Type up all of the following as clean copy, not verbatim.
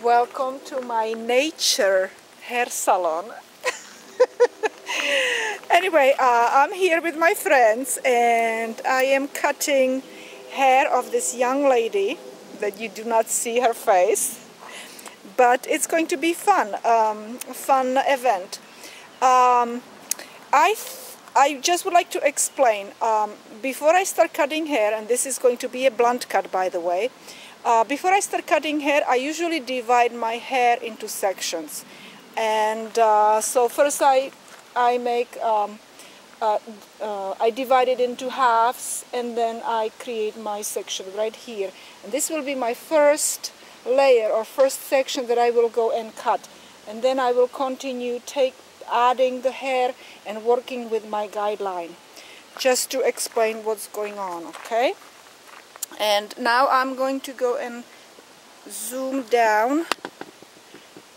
Welcome to my nature hair salon. Anyway, I'm here with my friends and I am cutting hair of this young lady that you do not see her face, but it's going to be fun, fun event. I just would like to explain, before I start cutting hair, and this is going to be a blunt cut by the way, before I start cutting hair, I usually divide my hair into sections. And so first I divide it into halves, and then I create my section right here. And this will be my first layer or first section that I will go and cut. And then I will continue adding the hair and working with my guideline, just to explain what's going on, okay? And now I'm going to go and zoom down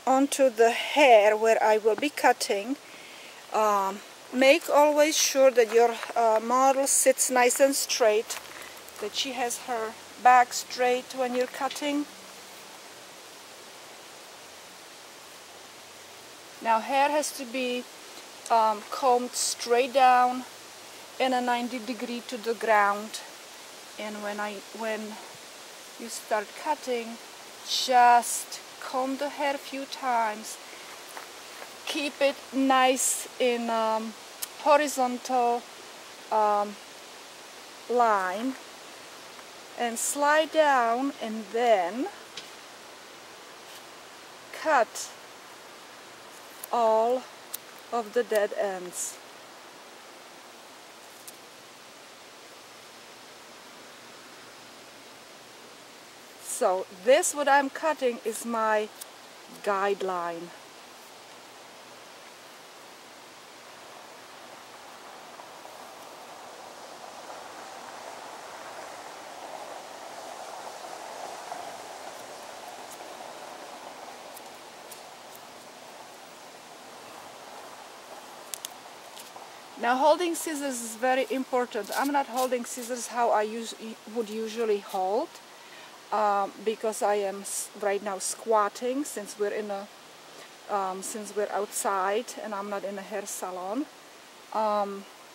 onto the hair where I will be cutting. Make always sure that your model sits nice and straight, that she has her back straight when you're cutting. Now hair has to be combed straight down in a 90-degree to the ground. And when you start cutting, just comb the hair a few times. Keep it nice in horizontal line and slide down, and then cut all of the dead ends. So this, what I'm cutting, is my guideline. Now holding scissors is very important. I'm not holding scissors how I would usually hold, because I am right now squatting, since we're outside and I'm not in a hair salon. I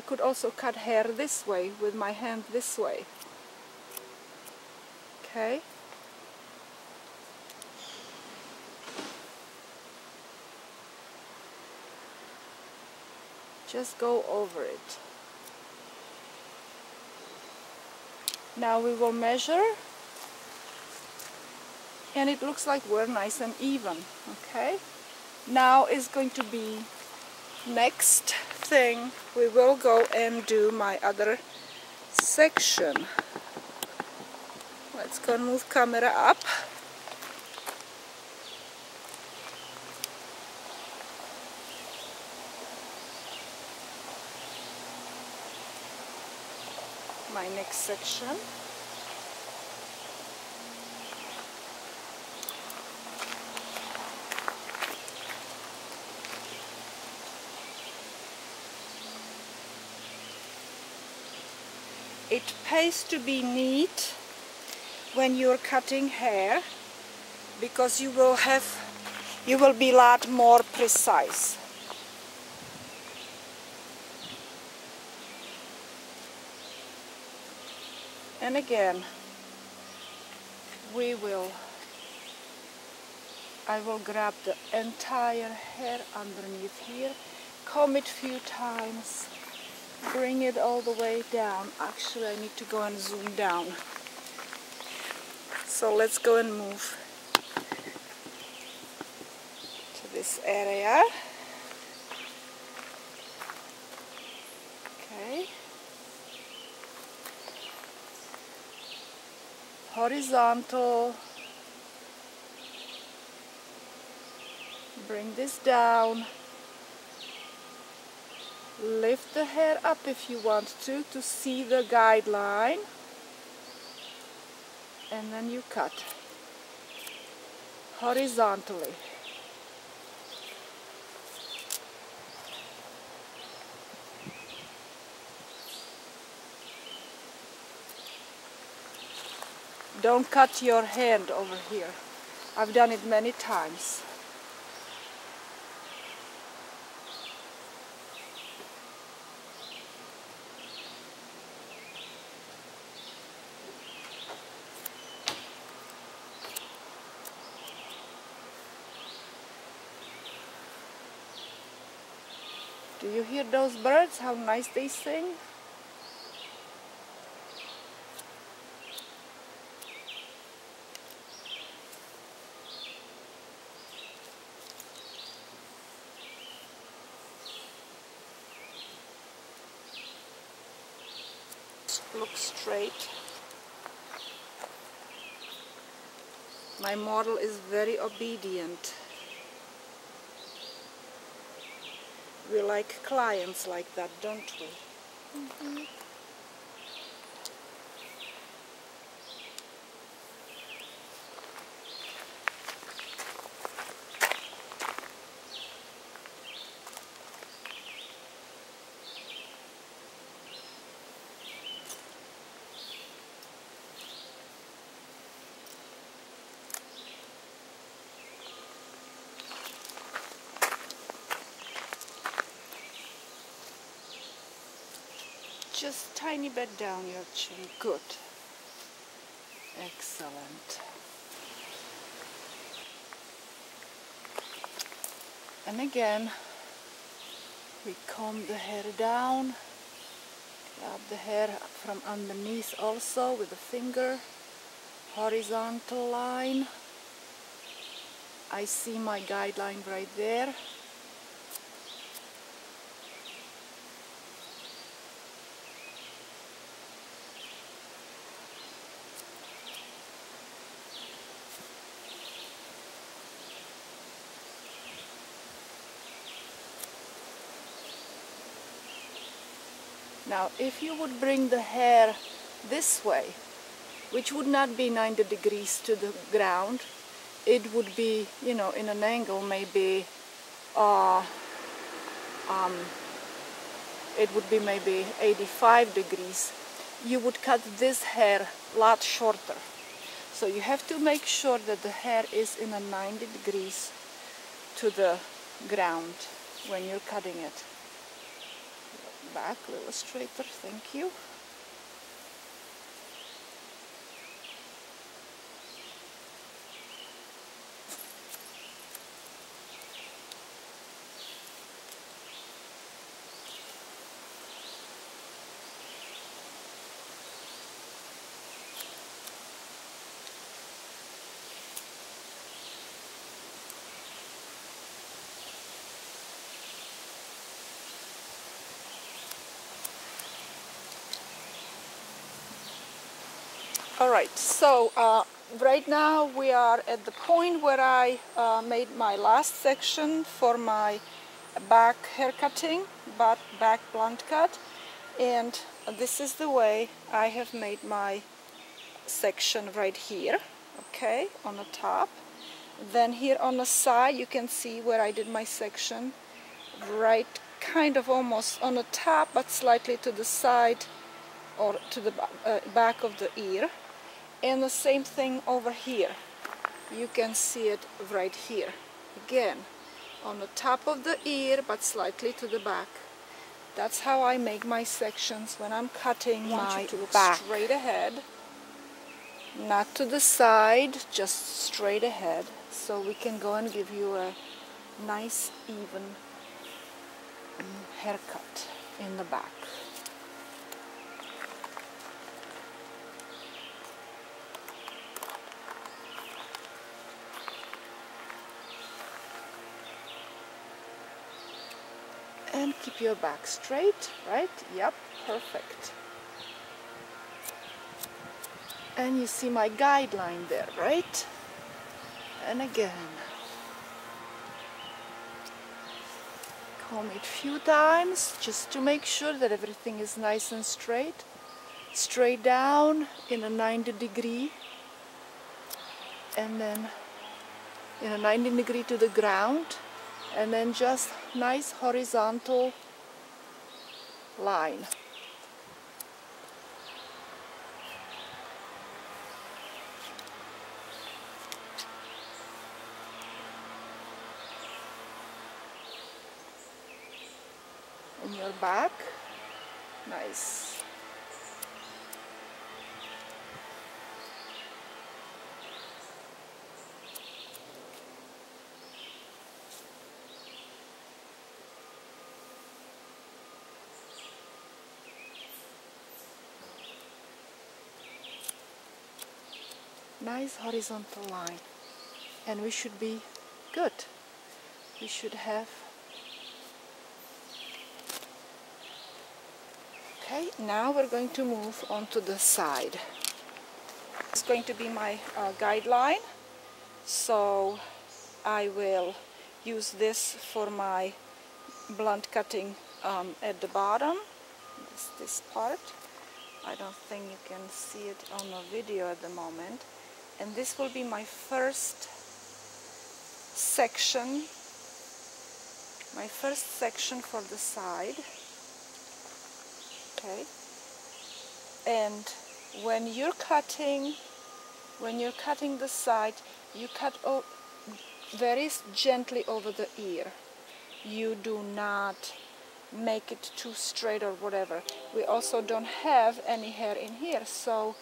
could also cut hair this way with my hand this way. Okay. Just go over it. Now we will measure, and it looks like we're nice and even. Okay. Now is going to be next thing. We will go and do my other section. Let's go and move camera up. My next section. It pays to be neat when you're cutting hair, because you will be a lot more precise. And again, I will grab the entire hair underneath here, comb it a few times, bring it all the way down. Actually, I need to go and zoom down. So let's go and move to this area. Okay. Horizontal. Bring this down. Lift the hair up if you want to see the guideline. And then you cut horizontally. Don't cut your hand over here. I've done it many times. Do you hear those birds? How nice they sing? Look straight. My model is very obedient. We like clients like that, don't we? Mm-hmm. Just tiny bit down your chin. Good. Excellent. And again, we comb the hair down, grab the hair from underneath also with the finger, horizontal line. I see my guideline right there. Now, if you would bring the hair this way, which would not be 90 degrees to the ground, it would be, you know, in an angle maybe, it would be maybe 85 degrees. You would cut this hair a lot shorter. So you have to make sure that the hair is in a 90 degrees to the ground when you're cutting it. Back a little straighter, thank you. Alright, so right now we are at the point where I made my last section for my back hair cutting, back blunt cut, and this is the way I have made my section right here, okay, on the top. Then here on the side you can see where I did my section, right kind of almost on the top but slightly to the side or to the back of the ear. And the same thing over here. You can see it right here. Again, on the top of the ear, but slightly to the back. That's how I make my sections when I'm cutting my back. Straight ahead, not to the side, just straight ahead. So we can go and give you a nice, even haircut in the back. And keep your back straight, right? Yep, perfect. And you see my guideline there, right? And again, comb it a few times just to make sure that everything is nice and straight. Straight down in a 90 degree, and then in a 90 degree to the ground. And then just nice horizontal line. in your back. Nice. Nice horizontal line, and we should be good. We should have. Okay, now we're going to move on to the side. It's going to be my guideline, so I will use this for my blunt cutting at the bottom, this part. I don't think you can see it on the video at the moment. And this will be my first section for the side. Okay, and when you're cutting the side, you cut very gently over the ear. You do not make it too straight or whatever. We also don't have any hair in here, so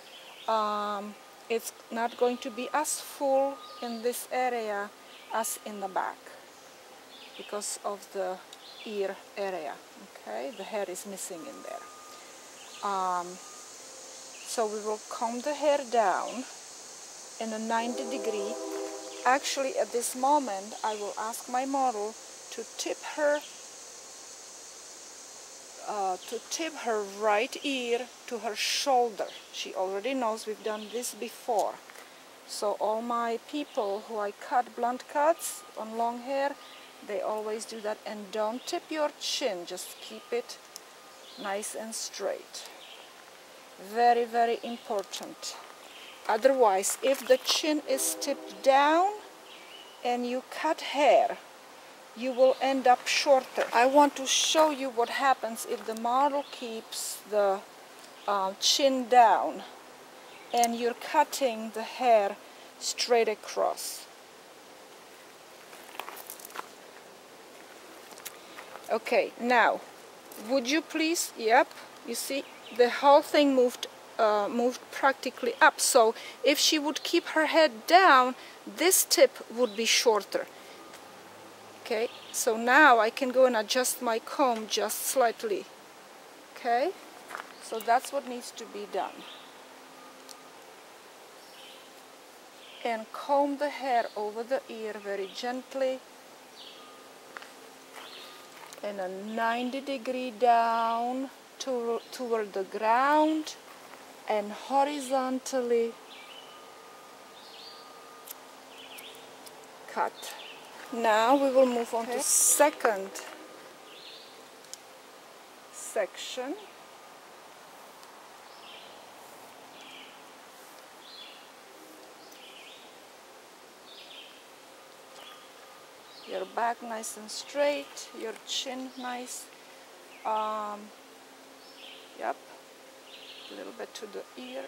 it's not going to be as full in this area as in the back because of the ear area. Okay, the hair is missing in there. So we will comb the hair down in a 90-degree. Actually, at this moment, I will ask my model to tip her right ear to her shoulder. She already knows we've done this before. So all my people who I cut blunt cuts on long hair, they always do that. And don't tip your chin, just keep it nice and straight. Very, very important. Otherwise, if the chin is tipped down and you cut hair, you will end up shorter. I want to show you what happens if the model keeps the chin down and you're cutting the hair straight across. Okay, now, would you please, yep, you see, the whole thing moved practically up. So if she would keep her head down, this tip would be shorter. Okay, so now I can go and adjust my comb just slightly. Okay, so that's what needs to be done. And comb the hair over the ear very gently. And a 90-degree down toward the ground and horizontally cut. Now we will move on to second section. Your back nice and straight, your chin nice. Yep, a little bit to the ear,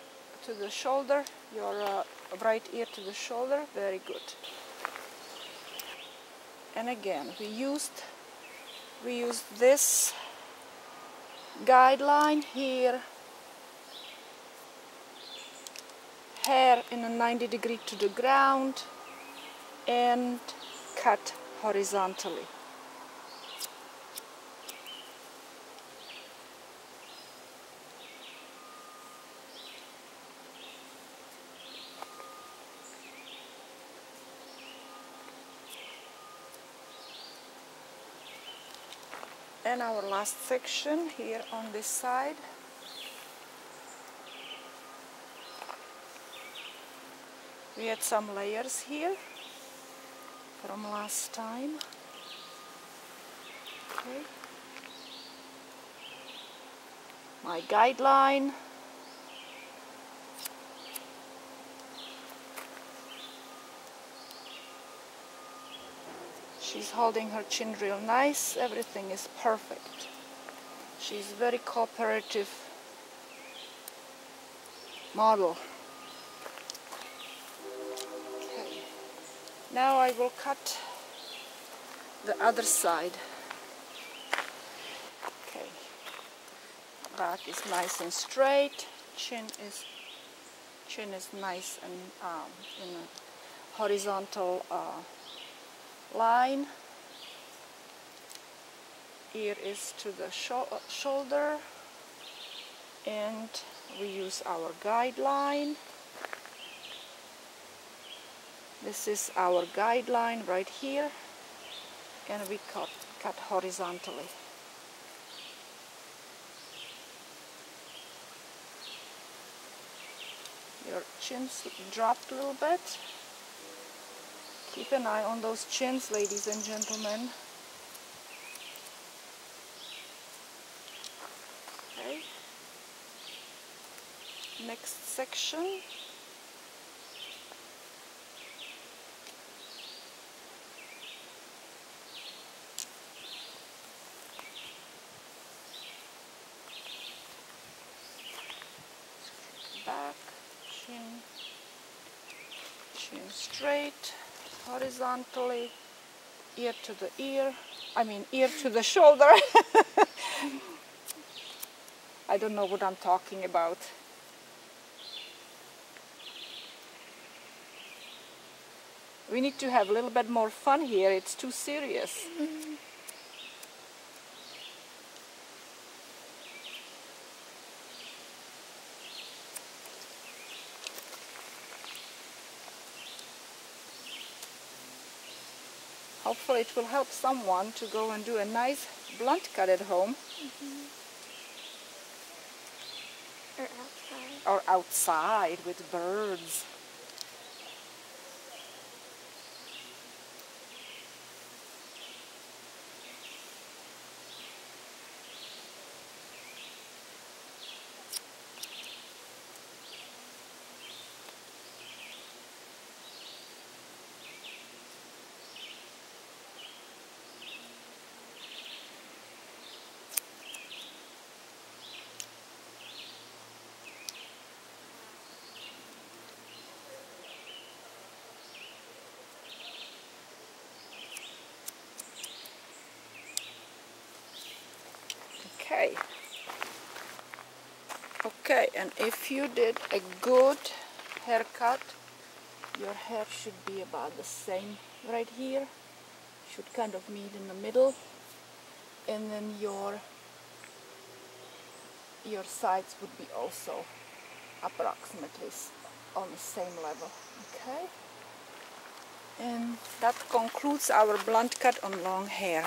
to the shoulder, your right ear to the shoulder, very good. And again, we used this guideline here, hair in a 90-degree to the ground, and cut horizontally. And our last section here on this side. We had some layers here from last time. Okay. My guideline. She's holding her chin real nice. Everything is perfect. She's very cooperative model. Okay. Now I will cut the other side. Back is nice and straight. Chin is nice and in a horizontal line. Ear is to the shoulder, and we use our guideline. This is our guideline right here, and we cut horizontally. Your chins dropped a little bit. Keep an eye on those chins, ladies and gentlemen. Okay. Next section. Back, chin straight, horizontally, ear to the ear, ear to the shoulder. I don't know what I'm talking about. We need to have a little bit more fun here, it's too serious. Hopefully it will help someone to go and do a nice blunt cut at home. Or outside. Or outside with birds. Okay, and if you did a good haircut, your hair should be about the same right here. Should kind of meet in the middle, and then your sides would be also approximately on the same level. Okay, and that concludes our blunt cut on long hair.